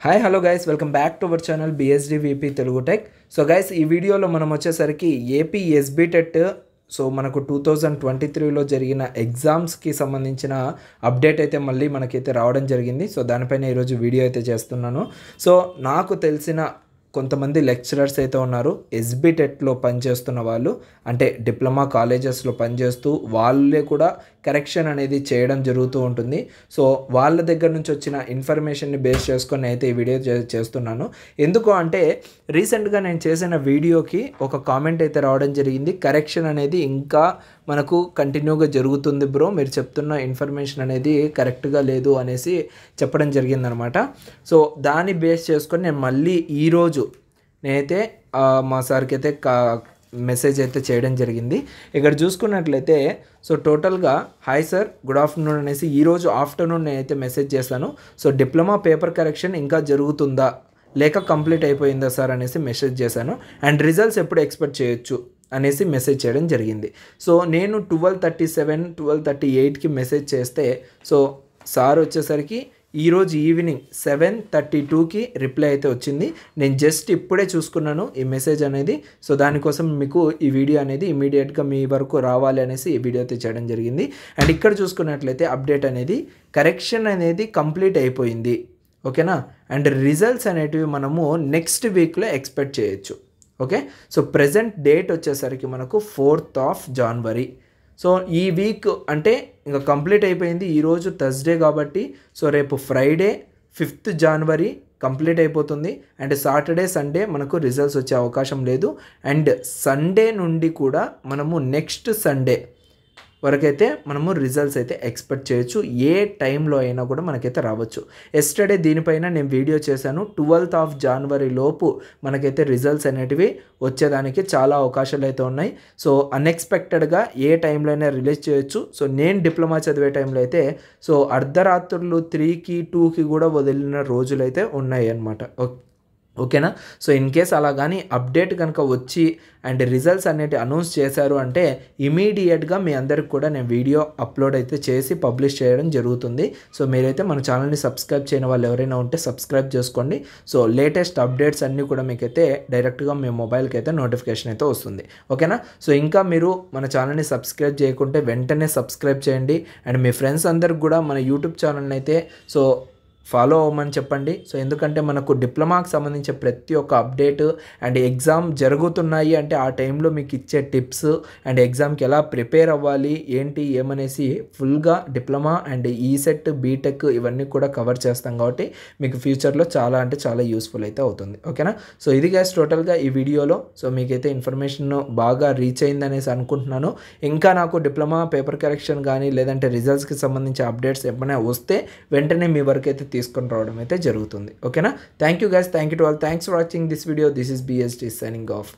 Hi hello guys welcome back to our channel BSDVP Telugu tech. So guys ఈ వీడియోలో మనం వచ్చేసరికి ఏపీ ఎస్బీ టెట్ సో మనకు 2023లో జరిగిన ఎగ్జామ్స్కి సంబంధించిన అప్డేట్ అయితే మళ్ళీ మనకైతే రావడం జరిగింది. సో దానిపైన ఈరోజు వీడియో అయితే చేస్తున్నాను. సో నాకు తెలిసిన కొంతమంది లెక్చరర్స్ అయితే ఉన్నారు ఎస్బీ టెట్లో పనిచేస్తున్న వాళ్ళు, అంటే డిప్లొమా కాలేజెస్లో పనిచేస్తూ వాళ్ళే కూడా కరెక్షన్ అనేది చేయడం జరుగుతూ ఉంటుంది. సో వాళ్ళ దగ్గర నుంచి వచ్చిన ఇన్ఫర్మేషన్ని బేస్ చేసుకొని అయితే ఈ వీడియో చేస్తున్నాను. ఎందుకు అంటే రీసెంట్గా నేను చేసిన వీడియోకి ఒక కామెంట్ అయితే రావడం జరిగింది, కరెక్షన్ అనేది ఇంకా మనకు కంటిన్యూగా జరుగుతుంది బ్రో, మీరు చెప్తున్న ఇన్ఫర్మేషన్ అనేది కరెక్ట్గా లేదు అనేసి చెప్పడం జరిగిందనమాట. సో దాన్ని బేస్ చేసుకొని నేను మళ్ళీ ఈరోజు నేనైతే మా సార్కి అయితే మెసేజ్ అయితే చేయడం జరిగింది. ఇక్కడ చూసుకున్నట్లయితే సో టోటల్గా హాయ్ సార్ గుడ్ ఆఫ్టర్నూన్ అనేసి ఈరోజు ఆఫ్టర్నూన్ నేనైతే మెసేజ్ చేశాను. సో డిప్లొమా పేపర్ కరెక్షన్ ఇంకా జరుగుతుందా లేక కంప్లీట్ అయిపోయిందా సార్ అనేసి మెసేజ్ చేశాను. అండ్ రిజల్ట్స్ ఎప్పుడు ఎక్స్పెక్ట్ చేయొచ్చు అనేసి మెసేజ్ చేయడం జరిగింది. సో నేను 12:37 12:38కి మెసేజ్ చేస్తే సో సార్ వచ్చేసరికి ఈరోజు ఈవినింగ్ 7:32కి రిప్లై అయితే వచ్చింది. నేను జస్ట్ ఇప్పుడే చూసుకున్నాను ఈ మెసేజ్ అనేది. సో దానికోసం మీకు ఈ వీడియో అనేది ఇమీడియట్గా మీ వరకు రావాలి అనేసి ఈ వీడియో అయితే చేయడం జరిగింది. అండ్ ఇక్కడ చూసుకున్నట్లయితే అప్డేట్ అనేది కరెక్షన్ అనేది కంప్లీట్ అయిపోయింది, ఓకేనా. అండ్ రిజల్ట్స్ అనేటివి మనము నెక్స్ట్ వీక్లో ఎక్స్పెక్ట్ చేయొచ్చు, ఓకే. సో ప్రజెంట్ డేట్ వచ్చేసరికి మనకు 4th January. సో ఈ వీక్ అంటే ఇంకా కంప్లీట్ అయిపోయింది. ఈరోజు థర్స్డే కాబట్టి సో రేపు ఫ్రైడే 5th January కంప్లీట్ అయిపోతుంది. అండ్ సాటర్డే సండే మనకు రిజల్ట్స్ వచ్చే అవకాశం లేదు. అండ్ సండే నుండి కూడా మనము నెక్స్ట్ సండే వరకైతే మనము రిజల్ట్స్ అయితే ఎక్స్పెక్ట్ చేయొచ్చు. ఏ టైంలో అయినా కూడా మనకైతే రావచ్చు. ఎస్టర్డే దీనిపైన నేను వీడియో చేశాను. 12th January లోపు మనకైతే రిజల్ట్స్ అనేటివి వచ్చేదానికి చాలా అవకాశాలు అయితే ఉన్నాయి. సో అన్ఎక్స్పెక్టెడ్గా ఏ టైంలో అయినా రిలీజ్ చేయొచ్చు. సో నేను డిప్లొమా చదివే టైంలో అయితే సో అర్ధరాత్రులు 3కి 2కి కూడా వదిలిన రోజులు అయితే ఉన్నాయి అన్నమాట, ఓకేనా. సో ఇన్ కేస్ అలా కానీ అప్డేట్ కనుక వచ్చి అండ్ రిజల్ట్స్ అనేవి అనౌన్స్ చేశారు అంటే ఇమీడియట్గా మీ అందరికి కూడా నేను వీడియో అప్లోడ్ అయితే చేసి పబ్లిష్ చేయడం జరుగుతుంది. సో మీరైతే మన ఛానల్ని సబ్స్క్రైబ్ చేయని వాళ్ళు ఎవరైనా ఉంటే సబ్స్క్రైబ్ చేసుకోండి. సో లేటెస్ట్ అప్డేట్స్ అన్నీ కూడా మీకైతే డైరెక్ట్గా మీ మొబైల్కి అయితే నోటిఫికేషన్ అయితే వస్తుంది, ఓకేనా. సో ఇంకా మీరు మన ఛానల్ని సబ్స్క్రైబ్ చేయకుంటే వెంటనే సబ్స్క్రైబ్ చేయండి. అండ్ మీ ఫ్రెండ్స్ అందరికి కూడా మన యూట్యూబ్ ఛానల్ని అయితే సో ఫాలో అవ్వమని చెప్పండి. సో ఎందుకంటే మనకు డిప్లొమాకి సంబంధించిన ప్రతి ఒక్క అప్డేట్ అండ్ ఎగ్జామ్ జరుగుతున్నాయి అంటే ఆ టైంలో మీకు ఇచ్చే టిప్స్ అండ్ ఎగ్జామ్కి ఎలా ప్రిపేర్ అవ్వాలి ఏంటి ఏమనేసి ఫుల్గా డిప్లొమా అండ్ ఈసెట్ బీటెక్ ఇవన్నీ కూడా కవర్ చేస్తాం కాబట్టి మీకు ఫ్యూచర్లో చాలా అంటే చాలా యూస్ఫుల్ అయితే అవుతుంది, ఓకేనా. సో ఇది గైస్ టోటల్గా ఈ వీడియోలో. సో మీకైతే ఇన్ఫర్మేషన్ బాగా రీచ్ అయిందనేసి అనుకుంటున్నాను. ఇంకా నాకు డిప్లొమా పేపర్ కరెక్షన్ కానీ లేదంటే రిజల్ట్స్కి సంబంధించిన అప్డేట్స్ ఏమైనా వస్తే వెంటనే మీ వరకు అయితే తీసుకొని రావడం అయితే జరుగుతుంది, ఓకేనా. Thank you guys, thank you to all, thanks for watching this video. This is BSD signing off.